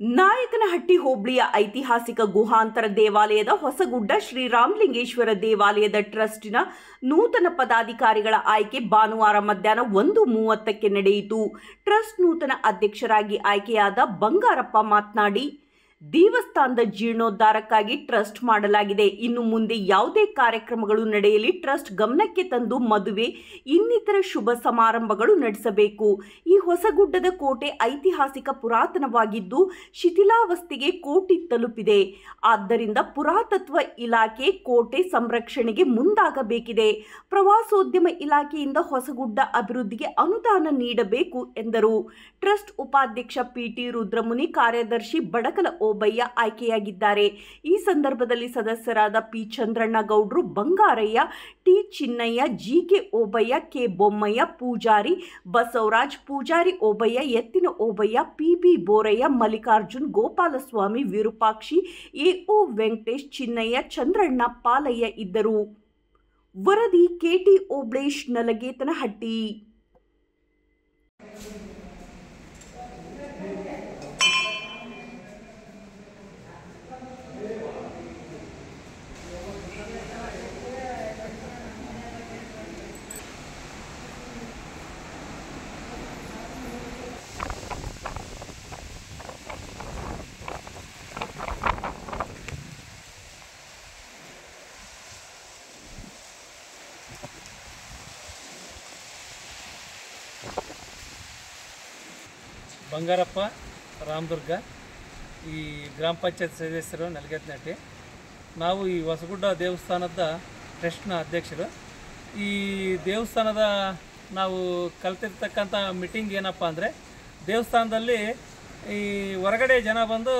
ನಾಯಕನಹಟ್ಟಿ ಹೋಬಳಿಯ ಐತಿಹಾಸಿಕ ಗುಹಾಂತರ ದೇವಾಲಯದ ಹೊಸಗುಡ್ಡ ಶ್ರೀರಾಮಲಿಂಗೇಶ್ವರ ದೇವಾಲಯದ ಟ್ರಸ್ಟಿನ ನೂತನ ಪದಾಧಿಕಾರಿಗಳ ಆಯ್ಕೆ ಭಾನುವಾರ ಮಧ್ಯಾಹ್ನ 1:30ಕ್ಕೆ ನಡೆಯಿತು. ಟ್ರಸ್ಟ್ ನೂತನ ಅಧ್ಯಕ್ಷರಾಗಿ ಆಯ್ಕೆಯಾದ ಬಂಗಾರಪ್ಪ ಮಾತನಾಡಿ, ದೇವಸ್ಥಾನದ ಜೀರ್ಣೋದ್ಧಾರಕ್ಕಾಗಿ ಟ್ರಸ್ಟ್ ಮಾಡಲಾಗಿದೆ. ಇನ್ನು ಮುಂದೆ ಯಾವುದೇ ಕಾರ್ಯಕ್ರಮಗಳು ನಡೆಯಲಿ ಟ್ರಸ್ಟ್ ಗಮನಕ್ಕೆ ತಂದು ಮದುವೆ ಇನ್ನಿತರ ಶುಭ ಸಮಾರಂಭಗಳು ನಡೆಸಬೇಕು. ಈ ಹೊಸಗುಡ್ಡದ ಕೋಟೆ ಐತಿಹಾಸಿಕ ಪುರಾತನವಾಗಿದ್ದು ಶಿಥಿಲಾವಸ್ಥೆಗೆ ಕೋಟೆ ತಲುಪಿದೆ. ಆದ್ದರಿಂದ ಪುರಾತತ್ವ ಇಲಾಖೆ ಕೋಟೆ ಸಂರಕ್ಷಣೆಗೆ ಮುಂದಾಗಬೇಕಿದೆ. ಪ್ರವಾಸೋದ್ಯಮ ಇಲಾಖೆಯಿಂದ ಹೊಸಗುಡ್ಡ ಅಭಿವೃದ್ಧಿಗೆ ಅನುದಾನ ನೀಡಬೇಕು ಎಂದರು. ಟ್ರಸ್ಟ್ ಉಪಾಧ್ಯಕ್ಷ ಪಿಟಿ ರುದ್ರಮುನಿ, ಕಾರ್ಯದರ್ಶಿ ಬಡಕಲ ಓಬಯ್ಯ ಆಯ್ಕೆಯಾಗಿದ್ದಾರೆ. ಈ ಸಂದರ್ಭದಲ್ಲಿ ಸದಸ್ಯರಾದ ಪಿ ಚಂದ್ರಣ್ಣ ಗೌಡ್ರು, Bangarayya, T Chinnayya, GK Obayya, K Bommayya, Poojari Basavaraj, Poojari Obayya, ಎತ್ತಿನ ಓಬಯ್ಯ, ಪಿಬಿ ಬೋರಯ್ಯ, ಮಲ್ಲಿಕಾರ್ಜುನ್, ಗೋಪಾಲಸ್ವಾಮಿ, ವಿರೂಪಾಕ್ಷಿ, ಎಒ ವೆಂಕಟೇಶ್, ಚಿನ್ನಯ್ಯ, ಚಂದ್ರಣ್ಣ, ಪಾಲಯ್ಯ ಇದ್ದರು. ವರದಿ ಕೆಟಿ ಓಬ್ಳೇಶ್, ನಲಗೇತನಹಟ್ಟಿ. ಬಂಗಾರಪ್ಪ, ರಾಮದುರ್ಗ, ಈ ಗ್ರಾಮ ಪಂಚಾಯತ್ ಸದಸ್ಯರು, ನಲಗೇತನಹಟ್ಟಿ. ನಾವು ಈ ಹೊಸಗುಡ್ಡ ದೇವಸ್ಥಾನದ ಟ್ರಸ್ಟ್ನ ಅಧ್ಯಕ್ಷರು. ಈ ದೇವಸ್ಥಾನದ ನಾವು ಕಲ್ತಿರ್ತಕ್ಕಂಥ ಮೀಟಿಂಗ್ ಏನಪ್ಪ ಅಂದರೆ, ದೇವಸ್ಥಾನದಲ್ಲಿ ಈ ಹೊರಗಡೆ ಜನ ಬಂದು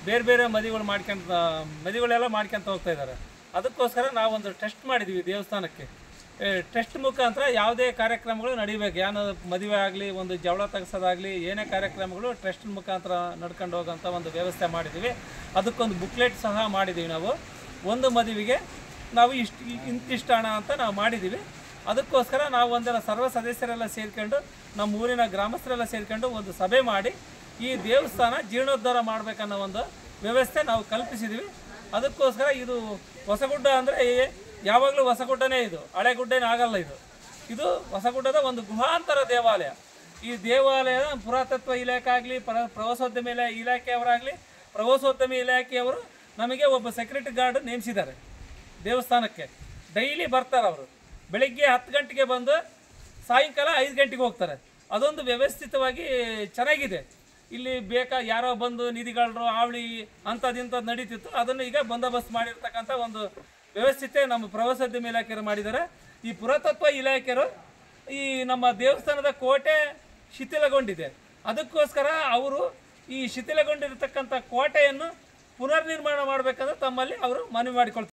ಬೇರೆ ಬೇರೆ ಮದುವೆಗಳೆಲ್ಲ ಮಾಡ್ಕೊತ ಹೋಗ್ತಾ ಇದ್ದಾರೆ. ಅದಕ್ಕೋಸ್ಕರ ನಾವೊಂದು ಟೆಸ್ಟ್ ಮಾಡಿದ್ದೀವಿ ದೇವಸ್ಥಾನಕ್ಕೆ. ಟೆಸ್ಟ್ ಮುಖಾಂತರ ಯಾವುದೇ ಕಾರ್ಯಕ್ರಮಗಳು ನಡೀಬೇಕು, ಏನೋ ಮದುವೆ ಆಗಲಿ, ಒಂದು ಜವಳ ತೆಗೆಸೋದಾಗಲಿ, ಏನೇ ಕಾರ್ಯಕ್ರಮಗಳು ಟ್ರಸ್ಟ್ ಮುಖಾಂತರ ನಡ್ಕೊಂಡು ಹೋಗೋಂಥ ಒಂದು ವ್ಯವಸ್ಥೆ ಮಾಡಿದ್ದೀವಿ. ಅದಕ್ಕೊಂದು ಬುಕ್ಲೆಟ್ ಸಹ ಮಾಡಿದ್ದೀವಿ. ನಾವು ಒಂದು ಮದುವೆಗೆ ನಾವು ಇಂತಿಷ್ಟು ಹಣ ಅಂತ ನಾವು ಮಾಡಿದ್ದೀವಿ. ಅದಕ್ಕೋಸ್ಕರ ನಾವು ಒಂದೆಲ್ಲ ಸರ್ವ ಸದಸ್ಯರೆಲ್ಲ ಸೇರಿಕೊಂಡು, ನಮ್ಮ ಊರಿನ ಗ್ರಾಮಸ್ಥರೆಲ್ಲ ಸೇರಿಕೊಂಡು ಒಂದು ಸಭೆ ಮಾಡಿ ಈ ದೇವಸ್ಥಾನ ಜೀರ್ಣೋದ್ಧಾರ ಮಾಡಬೇಕನ್ನೋ ಒಂದು ವ್ಯವಸ್ಥೆ ನಾವು ಕಲ್ಪಿಸಿದ್ದೀವಿ. ಅದಕ್ಕೋಸ್ಕರ ಇದು ಹೊಸಗುಡ್ಡ ಅಂದರೆ ಯಾವಾಗಲೂ ಹೊಸಗುಡ್ಡನೇ, ಇದು ಹಳೆಗುಡ್ಡನೇ ಆಗಲ್ಲ. ಇದು ಹೊಸಗುಡ್ಡದ ಒಂದು ಗುಹಾಂತರ ದೇವಾಲಯ. ಈ ದೇವಾಲಯದ ಪುರಾತತ್ವ ಇಲಾಖೆ ಆಗಲಿ, ಪ್ರವಾಸೋದ್ಯಮ ಇಲಾಖೆಯವರಾಗಲಿ, ಪ್ರವಾಸೋದ್ಯಮ ಇಲಾಖೆಯವರು ನಮಗೆ ಒಬ್ಬ ಸೆಕ್ಯೂರಿಟಿ ಗಾರ್ಡ್ ನೇಮಿಸಿದ್ದಾರೆ. ದೇವಸ್ಥಾನಕ್ಕೆ ಡೈಲಿ ಬರ್ತಾರೆ. ಅವರು ಬೆಳಿಗ್ಗೆ 10 ಗಂಟೆಗೆ ಬಂದು ಸಾಯಂಕಾಲ 5 ಗಂಟೆಗೆ ಹೋಗ್ತಾರೆ. ಅದೊಂದು ವ್ಯವಸ್ಥಿತವಾಗಿ ಚೆನ್ನಾಗಿದೆ. ಇಲ್ಲಿ ಯಾರೋ ಬಂದು ನಿಧಿಗಳರು ಆವಳಿ ಅಂಥದ್ದು ನಡೀತಿತ್ತು. ಅದನ್ನು ಈಗ ಬಂದೋಬಸ್ತ್ ಮಾಡಿರ್ತಕ್ಕಂಥ ಒಂದು ವ್ಯವಸ್ಥಿತ ನಮ್ಮ ಪ್ರವಾಸೋದ್ಯಮ ಇಲಾಖೆಯವರು ಮಾಡಿದ್ದಾರೆ. ಈ ಪುರಾತತ್ವ ಇಲಾಖೆಯರು ಈ ನಮ್ಮ ದೇವಸ್ಥಾನದ ಕೋಟೆ ಶಿಥಿಲಗೊಂಡಿದೆ. ಅದಕ್ಕೋಸ್ಕರ ಅವರು ಈ ಶಿಥಿಲಗೊಂಡಿರತಕ್ಕಂಥ ಕೋಟೆಯನ್ನು ಪುನರ್ನಿರ್ಮಾಣ ಮಾಡಬೇಕಂದ್ರೆ ತಮ್ಮಲ್ಲಿ ಅವರು ಮನವಿ ಮಾಡಿಕೊಳ್ತಾರೆ.